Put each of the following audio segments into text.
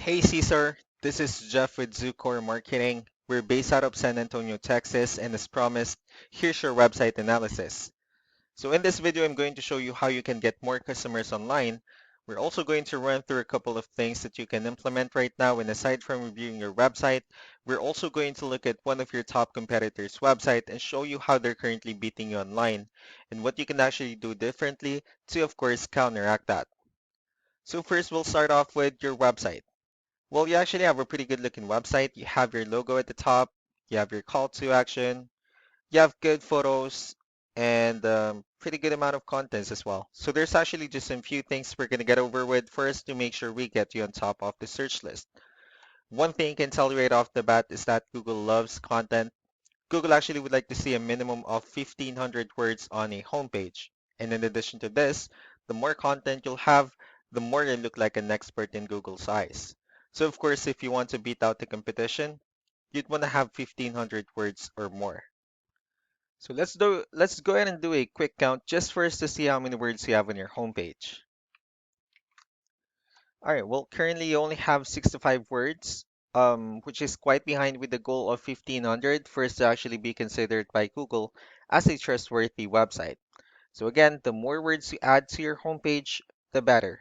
Hey Caesar, this is Jeff with Zucor Marketing. We're based out of San Antonio, Texas, and as promised, here's your website analysis. So in this video, I'm going to show you how you can get more customers online. We're also going to run through a couple of things that you can implement right now, and aside from reviewing your website, we're also going to look at one of your top competitors' website and show you how they're currently beating you online and what you can actually do differently to, of course, counteract that. So first, we'll start off with your website. Well, you actually have a pretty good looking website. You have your logo at the top, you have your call to action, you have good photos, and pretty good amount of contents as well. So there's actually just some few things we're going to get over with first to make sure we get you on top of the search list. One thing I can tell you right off the bat is that Google loves content. Google actually would like to see a minimum of 1,500 words on a homepage. And in addition to this, the more content you'll have, the more you look like an expert in Google's eyes. So of course, if you want to beat out the competition, you'd want to have 1,500 words or more. So let's go ahead and do a quick count just for us to see how many words you have on your homepage. All right, well, currently you only have 65 words, which is quite behind with the goal of 1,500 for us to actually be considered by Google as a trustworthy website. So again, the more words you add to your homepage, the better.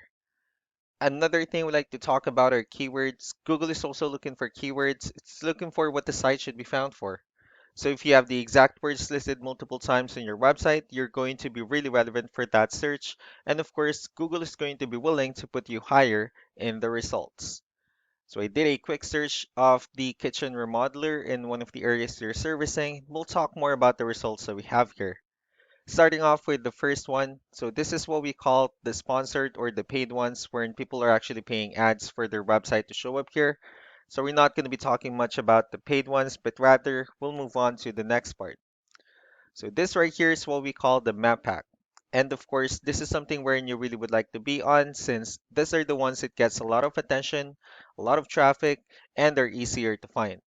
Another thing we like to talk about are keywords. Google is also looking for keywords. It's looking for what the site should be found for. So if you have the exact words listed multiple times on your website, you're going to be really relevant for that search. And of course, Google is going to be willing to put you higher in the results. So I did a quick search of the kitchen remodeler in one of the areas you're servicing. We'll talk more about the results that we have here. Starting off with the first one. So this is what we call the sponsored or the paid ones, wherein people are actually paying ads for their website to show up here. So we're not going to be talking much about the paid ones, but rather we'll move on to the next part. So this right here is what we call the map pack. And of course, this is something wherein you really would like to be on since these are the ones that gets a lot of attention, a lot of traffic, and are easier to find.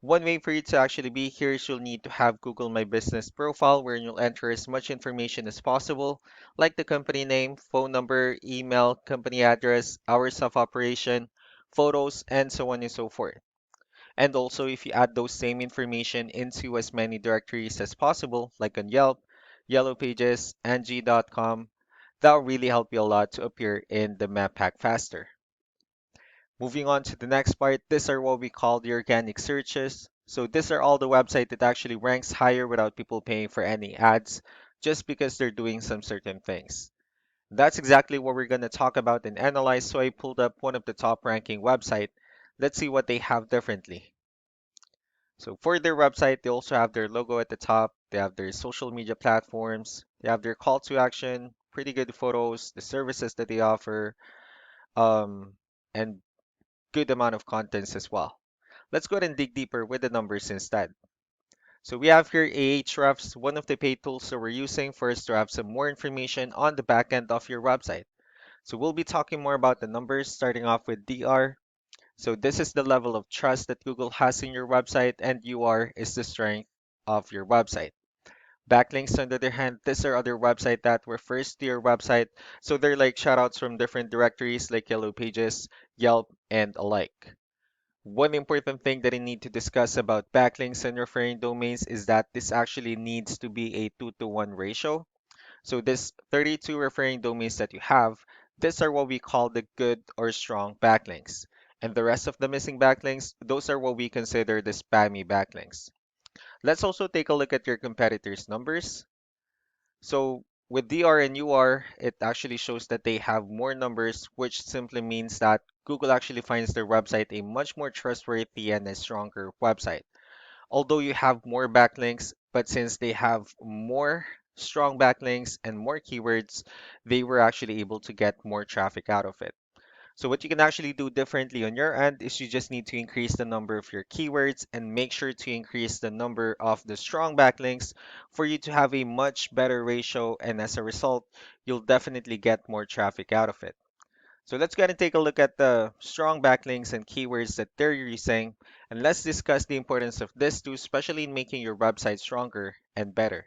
One way for you to actually be here is you'll need to have Google My Business profile where you'll enter as much information as possible, like the company name, phone number, email, company address, hours of operation, photos, and so on and so forth. And also, if you add those same information into as many directories as possible, like on Yelp, Yellow Pages, Angie.com, that'll really help you a lot to appear in the map pack faster. Moving on to the next part, these are what we call the organic searches. So these are all the website that actually ranks higher without people paying for any ads, just because they're doing some certain things. That's exactly what we're going to talk about and analyze. So I pulled up one of the top ranking website. Let's see what they have differently. So for their website, they also have their logo at the top. They have their social media platforms. They have their call to action, pretty good photos, the services that they offer, um, and good amount of contents as well. Let's go ahead and dig deeper with the numbers instead. So we have here Ahrefs, one of the paid tools that we're using for us to have some more information on the back end of your website. So we'll be talking more about the numbers, starting off with DR. So this is the level of trust that Google has in your website, and UR is the strength of your website. Backlinks, on the other hand, these are other website that refers to your website. So they're like shoutouts from different directories like Yellow Pages, Yelp, and alike. One important thing that I need to discuss about backlinks and referring domains is that this actually needs to be a 2-to-1 ratio. So this 32 referring domains that you have, these are what we call the good or strong backlinks. And the rest of the missing backlinks, those are what we consider the spammy backlinks. Let's also take a look at your competitors' numbers. So with DR and UR, it actually shows that they have more numbers, which simply means that Google actually finds their website a much more trustworthy and a stronger website. Although you have more backlinks, but since they have more strong backlinks and more keywords, they were actually able to get more traffic out of it. So what you can actually do differently on your end is you just need to increase the number of your keywords and make sure to increase the number of the strong backlinks for you to have a much better ratio. And as a result, you'll definitely get more traffic out of it. So let's go ahead and take a look at the strong backlinks and keywords that they're using. And let's discuss the importance of this too, especially in making your website stronger and better.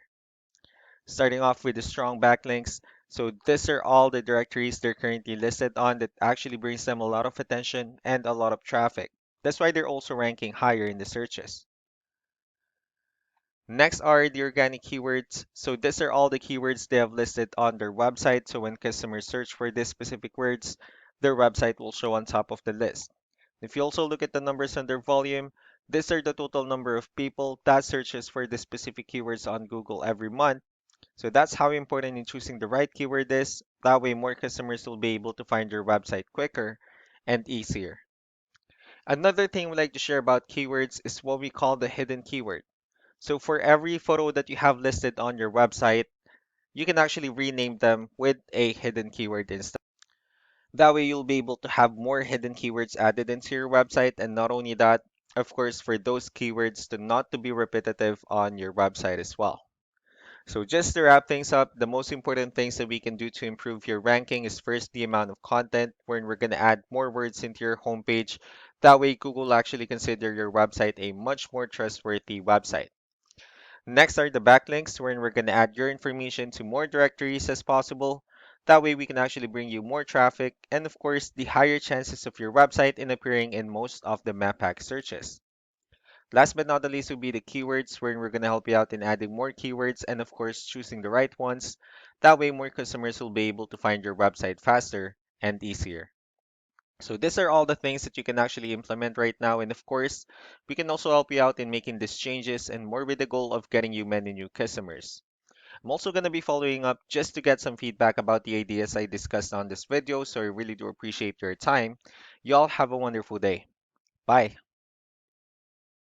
Starting off with the strong backlinks. So these are all the directories they're currently listed on that actually brings them a lot of attention and a lot of traffic. That's why they're also ranking higher in the searches. Next are the organic keywords. So these are all the keywords they have listed on their website. So when customers search for these specific words, their website will show on top of the list. If you also look at the numbers under volume, these are the total number of people that searches for the specific keywords on Google every month. So that's how important in choosing the right keyword is. That way more customers will be able to find your website quicker and easier. Another thing we like to share about keywords is what we call the hidden keyword. So for every photo that you have listed on your website, you can actually rename them with a hidden keyword instead. That way you'll be able to have more hidden keywords added into your website, and not only that, of course, for those keywords to not to be repetitive on your website as well. So just to wrap things up, the most important things that we can do to improve your ranking is first the amount of content, wherein we're going to add more words into your homepage. That way Google will actually consider your website a much more trustworthy website. Next are the backlinks, wherein we're going to add your information to more directories as possible. That way we can actually bring you more traffic and of course the higher chances of your website in appearing in most of the map pack searches. Last but not the least will be the keywords, wherein we're going to help you out in adding more keywords and of course choosing the right ones. That way more customers will be able to find your website faster and easier. So these are all the things that you can actually implement right now. And of course, we can also help you out in making these changes and more with the goal of getting you many new customers. I'm also going to be following up just to get some feedback about the ideas I discussed on this video. So I really do appreciate your time. Y'all have a wonderful day. Bye.